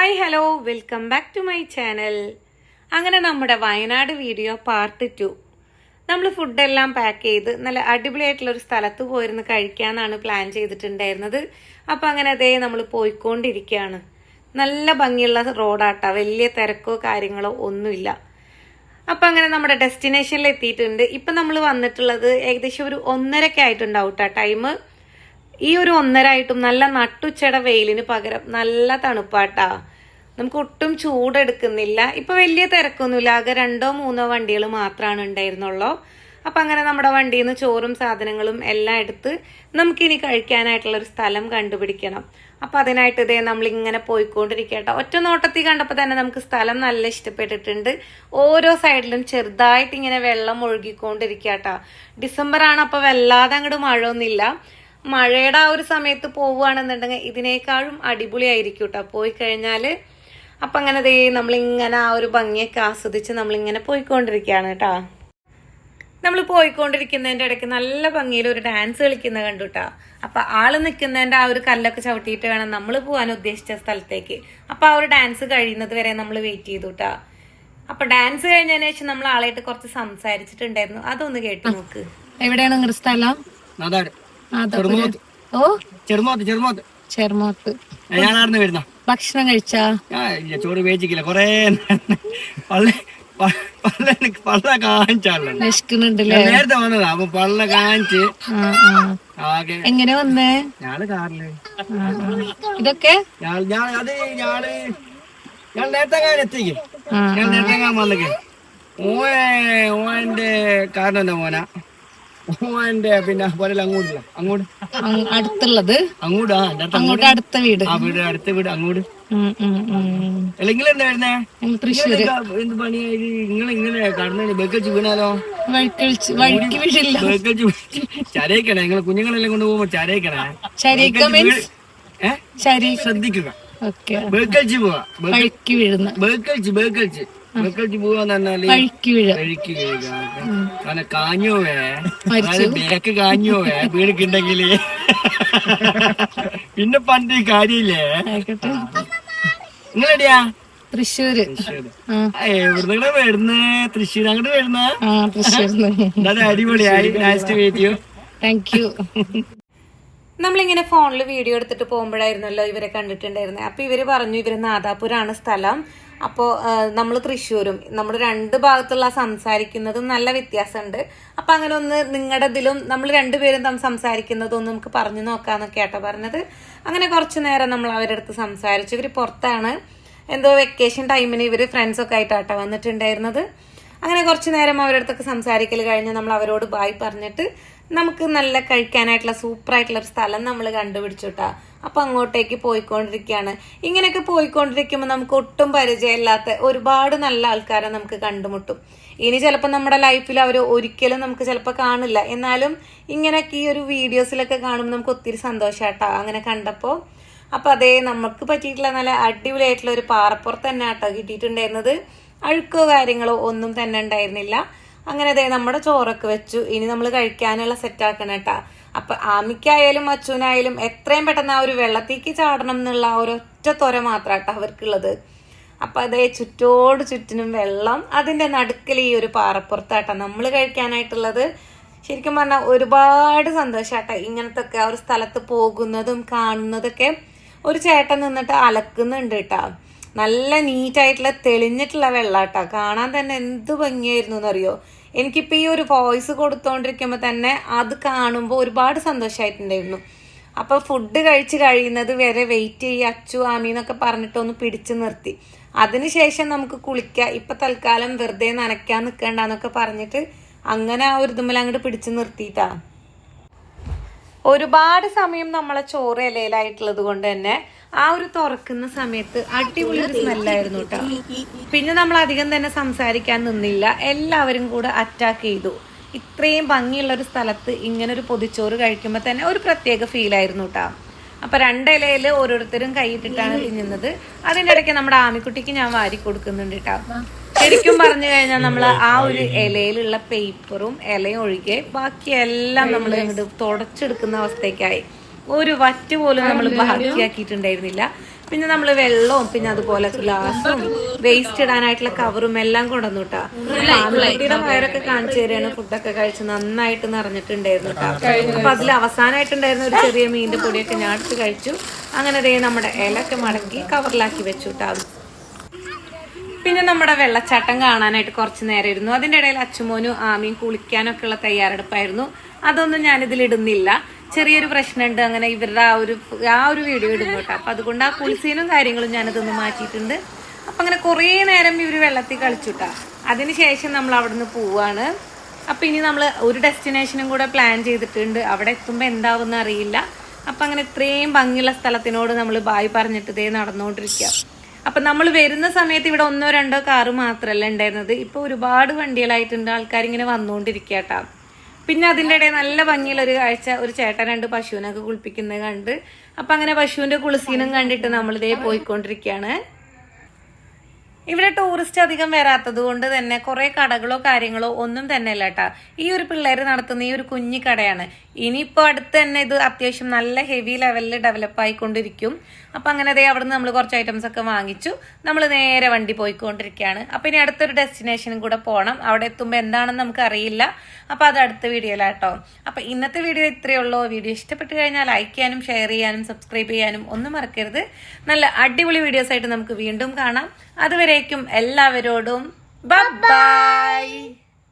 Hi hello welcome back to my channel. അങ്ങനെ നമ്മുടെ Wayanad video part 2. നമ്മൾ ഫുഡെല്ലാം പാക്ക് ചെയ്ത് നല്ല അടിപൊളിയായിട്ടുള്ളൊരു സ്ഥലത്ത് പോയിരുന്ന് കഴിക്കാമെന്നാണ് പ്ലാൻ ചെയ്തിട്ടുണ്ടായിരുന്നത്. അപ്പം അങ്ങനെ അതേ നമ്മൾ പോയിക്കൊണ്ടിരിക്കുകയാണ്. നല്ല ഭംഗിയുള്ള റോഡാട്ടാ, വലിയ തിരക്കോ കാര്യങ്ങളോ ഒന്നുമില്ല. അപ്പം അങ്ങനെ നമ്മുടെ ഡെസ്റ്റിനേഷനിൽ എത്തിയിട്ടുണ്ട്. ഇപ്പം നമ്മൾ വന്നിട്ടുള്ളത് ഏകദേശം ഒരു 1:30 ആയിട്ടുണ്ടാവും കേട്ടോ ടൈം. ഈ ഒരു 1:30 ആയിട്ടും നല്ല നട്ടുച്ചയുടെ വെയിലിന് പകരം നല്ല തണുപ്പാട്ടാ. നമുക്ക് ഒട്ടും ചൂടെടുക്കുന്നില്ല. ഇപ്പൊ വലിയ തിരക്കൊന്നുമില്ല, ആകെ 2-3 വണ്ടികൾ മാത്രമാണ് ഉണ്ടായിരുന്നുള്ളൂ. അപ്പൊ അങ്ങനെ നമ്മുടെ വണ്ടിയിൽ നിന്ന് ചോറും സാധനങ്ങളും എല്ലാം എടുത്ത് നമുക്കിനി കഴിക്കാനായിട്ടുള്ള ഒരു സ്ഥലം കണ്ടുപിടിക്കണം. അപ്പൊ അതിനായിട്ട് ഇതേ നമ്മളിങ്ങനെ പോയിക്കൊണ്ടിരിക്കട്ടോ. ഒറ്റ നോട്ടത്തിൽ കണ്ടപ്പോൾ തന്നെ നമുക്ക് സ്ഥലം നല്ല ഇഷ്ടപ്പെട്ടിട്ടുണ്ട്. ഓരോ സൈഡിലും ചെറുതായിട്ട് ഇങ്ങനെ വെള്ളം ഒഴുകിക്കൊണ്ടിരിക്കട്ടോ. ഡിസംബർ ആണ്, അപ്പൊ വല്ലാതെ അങ്ങോട്ട് മഴയൊന്നുമില്ല. മഴയുടെ ആ ഒരു സമയത്ത് പോവുകയാണെന്നുണ്ടെങ്കിൽ ഇതിനേക്കാളും അടിപൊളിയായിരിക്കും കേട്ടോ പോയി കഴിഞ്ഞാൽ. അപ്പം അങ്ങനെ ദേ നമ്മളിങ്ങനെ ആ ഒരു ഭംഗിയൊക്കെ ആസ്വദിച്ച് നമ്മളിങ്ങനെ പോയിക്കൊണ്ടിരിക്കുകയാണ് കേട്ടോ. നമ്മൾ പോയിക്കൊണ്ടിരിക്കുന്നതിൻ്റെ ഇടയ്ക്ക് നല്ല ഭംഗിയിൽ ഒരു ഡാൻസ് കളിക്കുന്ന കണ്ടു കേട്ടോ. അപ്പം ആള് നിൽക്കുന്നതിൻ്റെ ആ ഒരു കല്ലൊക്കെ ചവിട്ടിയിട്ട് വേണം നമ്മൾ പോകാൻ ഉദ്ദേശിച്ച സ്ഥലത്തേക്ക്. അപ്പം ആ ഒരു ഡാൻസ് കഴിയുന്നത് വരെ നമ്മൾ വെയിറ്റ് ചെയ്തു കേട്ടോ. അപ്പം ഡാൻസ് കഴിഞ്ഞതിന് ശേഷം നമ്മൾ ആളായിട്ട് കുറച്ച് സംസാരിച്ചിട്ടുണ്ടായിരുന്നു, അതൊന്ന് കേട്ട് നോക്ക്. എവിടെയാണ് നിങ്ങളുടെ സ്ഥലം? ഭക്ഷണം കഴിച്ചാ? ചോറ് വേച്ചിക്കില്ല, കൊറേ പള്ള കാണിച്ചാണല്ലോ. നേരത്തെ വന്നതാ, അപ്പൊ പള്ള കാണിച്ച് എങ്ങനെ വന്നേ? ഞാള് കാറില്. ഇതൊക്കെ ഞാൻ നേരത്തെ എത്തിക്കും. ഞാൻ നേരത്തെ വന്നേക്ക്. ഓന്റെ കാരണം മോനാ ഓന്റെ പിന്നെ പോലെ അങ്ങോട്ട് അടുത്തുള്ളത് അങ്ങോട്ട് അടുത്ത വീട് അടുത്ത വീട് അങ്ങോട്ട്. അല്ലെങ്കിൽ എന്താ വരുന്നേ? തൃശ്ശൂര്. എന്ത് പണിയായി നിങ്ങൾ ഇങ്ങനെ കടന്നു ബേക്കച്ച് വീണാലോ? ചരയിക്കണേ, നിങ്ങളെ കുഞ്ഞുങ്ങളെല്ലാം കൊണ്ട് പോകുമ്പോ ചരയിക്കണേ. ശ്രദ്ധിക്കുക. ബേക്കൽച്ച് പോവാ, ബേക്കൽച്ച് പോവാന്ന് പറഞ്ഞാല് കഴിക്ക് വീഴുക. കാരണം കാഞ്ഞോവേ ബേക്ക് കാഞ്ഞോവേ വീണിക്കുണ്ടെങ്കില് പിന്നെ പണ്ട് കാര്യമില്ലേ. നിങ്ങളെവിടെയാ? തൃശ്ശൂര്. എവിടുന്ന വരുന്ന? തൃശ്ശൂർ അങ്ങോട്ട് വരുന്ന? അടിപൊളിയായി. Nice to meet you. Thank you. നമ്മളിങ്ങനെ ഫോണിൽ വീഡിയോ എടുത്തിട്ട് പോകുമ്പോഴായിരുന്നല്ലോ ഇവരെ കണ്ടിട്ടുണ്ടായിരുന്നത്. അപ്പൊ ഇവര് പറഞ്ഞു ഇവര് നാദാപുരാണ് സ്ഥലം. അപ്പോൾ നമ്മൾ തൃശ്ശൂരും, നമ്മൾ 2 ഭാഗത്തുള്ള സംസാരിക്കുന്നതും നല്ല വ്യത്യാസമുണ്ട്. അപ്പൊ അങ്ങനെ ഒന്ന് നിങ്ങളുടെ ഇതിലും നമ്മൾ 2 പേരും സംസാരിക്കുന്നതും ഒന്ന് നമുക്ക് പറഞ്ഞു നോക്കാന്നൊക്കെ ആട്ടോ പറഞ്ഞത്. അങ്ങനെ കുറച്ചു നേരം നമ്മൾ അവരുടെ അടുത്ത് സംസാരിച്ചു. ഇവര് പുറത്താണ്, എന്തോ വെക്കേഷൻ ടൈമിന് ഇവര് ഫ്രണ്ട്സൊക്കെ ആയിട്ടാട്ടോ വന്നിട്ടുണ്ടായിരുന്നത്. അങ്ങനെ കുറച്ചു നേരം അവരുടെ അടുത്തൊക്കെ സംസാരിക്കൽ കഴിഞ്ഞ് നമ്മൾ അവരോട് ബായ് പറഞ്ഞിട്ട് നമുക്ക് നല്ല കഴിക്കാനായിട്ടുള്ള സൂപ്പറായിട്ടുള്ള ഒരു സ്ഥലം നമ്മൾ കണ്ടുപിടിച്ചുട്ടാ. അപ്പൊ അങ്ങോട്ടേക്ക് പോയിക്കൊണ്ടിരിക്കുകയാണ്. ഇങ്ങനെയൊക്കെ പോയിക്കൊണ്ടിരിക്കുമ്പോൾ നമുക്ക് ഒട്ടും പരിചയമില്ലാത്ത ഒരുപാട് നല്ല ആൾക്കാരെ നമുക്ക് കണ്ടുമുട്ടും. ഇനി ചിലപ്പോൾ നമ്മുടെ ലൈഫിൽ അവർ ഒരിക്കലും നമുക്ക് ചിലപ്പോൾ കാണില്ല, എന്നാലും ഇങ്ങനെയൊക്കെ ഈ ഒരു വീഡിയോസിലൊക്കെ കാണുമ്പോൾ നമുക്ക് ഒത്തിരി സന്തോഷാട്ടാ അങ്ങനെ കണ്ടപ്പോൾ. അപ്പൊ അതേ നമുക്ക് പറ്റിയിട്ടുള്ള നല്ല അടിപൊളിയായിട്ടുള്ള ഒരു പാറപ്പുറത്ത് തന്നെ ആട്ടോ കിട്ടിയിട്ടുണ്ടായിരുന്നത്. അഴുക്കോ കാര്യങ്ങളോ ഒന്നും തന്നെ ഉണ്ടായിരുന്നില്ല. അങ്ങനെ അതേ നമ്മുടെ ചോറൊക്കെ വെച്ചു. ഇനി നമ്മൾ കഴിക്കാനുള്ള സെറ്റാക്കണം കേട്ടാ. അപ്പൊ ആമിക്കായാലും അച്ഛനായാലും എത്രയും പെട്ടെന്ന് ആ ഒരു വെള്ളത്തേക്ക് ചാടണം എന്നുള്ള ആ ഒരൊറ്റ ത്വര മാത്രാട്ടോ അവർക്കുള്ളത്. അപ്പൊ അതേ ചുറ്റിനും വെള്ളം, അതിന്റെ നടുക്കിൽ ഈ ഒരു പാറപ്പുറത്താട്ടോ നമ്മൾ കഴിക്കാനായിട്ടുള്ളത്. ശരിക്കും പറഞ്ഞാൽ ഒരുപാട് സന്തോഷാട്ടോ ഇങ്ങനത്തെ ഒക്കെ ആ ഒരു സ്ഥലത്ത് പോകുന്നതും കാണുന്നതൊക്കെ. ഒരു ചേട്ടൻ നിന്നിട്ട് അലക്കുന്നുണ്ട് കേട്ടോ. നല്ല നീറ്റായിട്ടുള്ള തെളിഞ്ഞിട്ടുള്ള വെള്ളാട്ടോ. കാണാൻ തന്നെ എന്ത് ഭംഗിയായിരുന്നു എന്നറിയോ. എനിക്കിപ്പോൾ ഈ ഒരു വോയിസ് കൊടുത്തോണ്ടിരിക്കുമ്പോൾ തന്നെ അത് കാണുമ്പോൾ ഒരുപാട് സന്തോഷമായിട്ടുണ്ടായിരുന്നു. അപ്പോൾ ഫുഡ് കഴിച്ച് കഴിയുന്നത് വരെ വെയിറ്റ് ചെയ്യുക അച്ചു ആമി എന്നൊക്കെ പറഞ്ഞിട്ടൊന്ന് പിടിച്ചു നിർത്തി. അതിനുശേഷം നമുക്ക് കുളിക്കാം, ഇപ്പം തൽക്കാലം വെറുതെ നനയ്ക്കാൻ നിൽക്കണ്ടെന്നൊക്കെ പറഞ്ഞിട്ട് അങ്ങനെ ആ ഒരു ഇതുമ്മൽ അങ്ങോട്ട് പിടിച്ചു നിർത്തിയിട്ടാ. ഒരുപാട് സമയം നമ്മളെ ചോറ് ഇലയിലായിട്ടുള്ളത് കൊണ്ട് തന്നെ ആ ഒരു തുറക്കുന്ന സമയത്ത് അടിപൊളി ഒരു സ്മെല്ലായിരുന്നു കേട്ടോ. പിന്നെ നമ്മൾ അധികം തന്നെ സംസാരിക്കാൻ നിന്നില്ല, എല്ലാവരും കൂടെ അറ്റാക്ക് ചെയ്തു. ഇത്രയും ഭംഗിയുള്ള ഒരു സ്ഥലത്ത് ഇങ്ങനെ ഒരു പൊതിച്ചോറ് കഴിക്കുമ്പോൾ തന്നെ ഒരു പ്രത്യേക ഫീലായിരുന്നു കേട്ടോ. അപ്പൊ 2 ഇലയിൽ ഓരോരുത്തരും കൈയിട്ടിട്ടാണ് തിന്നുന്നത്. അതിൻ്റെ ഇടയ്ക്ക് നമ്മുടെ ആമിക്കുട്ടിക്ക് ഞാൻ വാരി കൊടുക്കുന്നുണ്ട് കേട്ടോ. ശരിക്കും പറഞ്ഞു കഴിഞ്ഞാൽ നമ്മൾ ആ ഒരു ഇലയിലുള്ള പേപ്പറും ഇലയും ഒഴികെ ബാക്കിയെല്ലാം നമ്മൾ തുടച്ചെടുക്കുന്ന അവസ്ഥയ്ക്കായി. ഒരു വറ്റ് പോലും നമ്മൾ ബാക്കിയാക്കിയിട്ടുണ്ടായിരുന്നില്ല. പിന്നെ നമ്മൾ വെള്ളവും പിന്നെ അതുപോലെ ഗ്ലാസും വേസ്റ്റ് ഇടാനായിട്ടുള്ള കവറും എല്ലാം കൊണ്ടുവന്നു കേട്ടാ. കുട്ടിയുടെ വയറൊക്കെ കാണിച്ചു തരാണ്. ഫുഡൊക്കെ കഴിച്ച് നന്നായിട്ട് നിറഞ്ഞിട്ടുണ്ടായിരുന്നു കേട്ടോ. അപ്പൊ അതിൽ അവസാനമായിട്ടുണ്ടായിരുന്ന ഒരു ചെറിയ മീനിന്റെ പൊടിയൊക്കെ ഞാൻ എടുത്ത് കഴിച്ചു. അങ്ങനെ ദേ നമ്മുടെ ഇലയൊക്കെ മടക്കി കവറിലാക്കി വെച്ചു കേട്ടോ. പിന്നെ നമ്മുടെ വെള്ളച്ചാട്ടം കാണാനായിട്ട് കുറച്ച് നേരം ഇരുന്നു. അതിൻ്റെ ഇടയിൽ അച്ചുമോനും ആമിയും കുളിക്കാനൊക്കെ ഉള്ള തയ്യാറെടുപ്പായിരുന്നു. അതൊന്നും ഞാനിതിൽ ഇടുന്നില്ല. ചെറിയൊരു പ്രശ്നമുണ്ട്. അങ്ങനെ ഇവരുടെ ആ ഒരു വീഡിയോ ഇടുന്നു കേട്ടോ. അപ്പം അതുകൊണ്ട് ആ കുളിസീനും കാര്യങ്ങളും ഞാനിതൊന്ന് മാറ്റിയിട്ടുണ്ട്. അപ്പം അങ്ങനെ കുറേ നേരം ഇവർ വെള്ളത്തിൽ കളിച്ചുട്ടാ. അതിനുശേഷം നമ്മൾ അവിടെ നിന്ന് പോവാണ്. അപ്പം ഇനി നമ്മൾ ഒരു ഡെസ്റ്റിനേഷനും കൂടെ പ്ലാൻ ചെയ്തിട്ടുണ്ട്. അവിടെ എത്തുമ്പോൾ എന്താവുമെന്ന് അറിയില്ല. അപ്പം അങ്ങനെ ഇത്രയും ഭംഗിയുള്ള സ്ഥലത്തിനോട് നമ്മൾ ബായ് പറഞ്ഞിട്ട് ഇതേ നടന്നുകൊണ്ടിരിക്കുക. അപ്പം നമ്മൾ വരുന്ന സമയത്ത് ഇവിടെ 1 or 2 കാറ് മാത്രമല്ല ഉണ്ടായിരുന്നത്. ഇപ്പോൾ ഒരുപാട് വണ്ടികളായിട്ടുണ്ട്. ആൾക്കാരിങ്ങനെ വന്നുകൊണ്ടിരിക്കുക കേട്ടോ. പിന്നെ അതിൻ്റെ ഇടയിൽ നല്ല ഭംഗിയുള്ള കാഴ്ച, ഒരു ചേട്ടൻ 2 പശുവിനൊക്കെ കുളിപ്പിക്കുന്നത് കണ്ട്. അപ്പം അങ്ങനെ പശുവിൻ്റെ കുളിസീനും കണ്ടിട്ട് നമ്മളിതേ പോയിക്കൊണ്ടിരിക്കുകയാണ്. ഇവിടെ ടൂറിസ്റ്റ് അധികം വരാത്തത് കൊണ്ട് തന്നെ കുറെ കടകളോ കാര്യങ്ങളോ ഒന്നും തന്നെ അല്ല കേട്ടാ. ഈ ഒരു പിള്ളേര് നടത്തുന്ന ഈ ഒരു കുഞ്ഞി കടയാണ്. ഇനിയിപ്പോൾ അടുത്ത് തന്നെ ഇത് അത്യാവശ്യം നല്ല ഹെവി ലെവലിൽ ഡെവലപ്പ് ആയിക്കൊണ്ടിരിക്കും. അപ്പം അങ്ങനെ അതേ അവിടെ നിന്ന് നമ്മൾ കുറച്ച് ഐറ്റംസ് ഒക്കെ വാങ്ങിച്ചു. നമ്മൾ നേരെ വണ്ടി പോയിക്കൊണ്ടിരിക്കുകയാണ്. അപ്പം ഇനി അടുത്തൊരു ഡെസ്റ്റിനേഷനും കൂടെ പോകണം. അവിടെ എത്തുമ്പോൾ എന്താണെന്ന് നമുക്ക് അറിയില്ല. അപ്പം അത് അടുത്ത വീഡിയോയിലാട്ടോ. അപ്പം ഇന്നത്തെ വീഡിയോ ഇത്രയേ ഉള്ളൂ. വീഡിയോ ഇഷ്ടപ്പെട്ട് കഴിഞ്ഞാൽ ലൈക്ക് ചെയ്യാനും ഷെയർ ചെയ്യാനും സബ്സ്ക്രൈബ് ചെയ്യാനും ഒന്നും മറക്കരുത്. നല്ല അടിപൊളി വീഡിയോസ് ആയിട്ട് നമുക്ക് വീണ്ടും കാണാം. അതുവരേക്കും എല്ലാവരോടും ബൈ.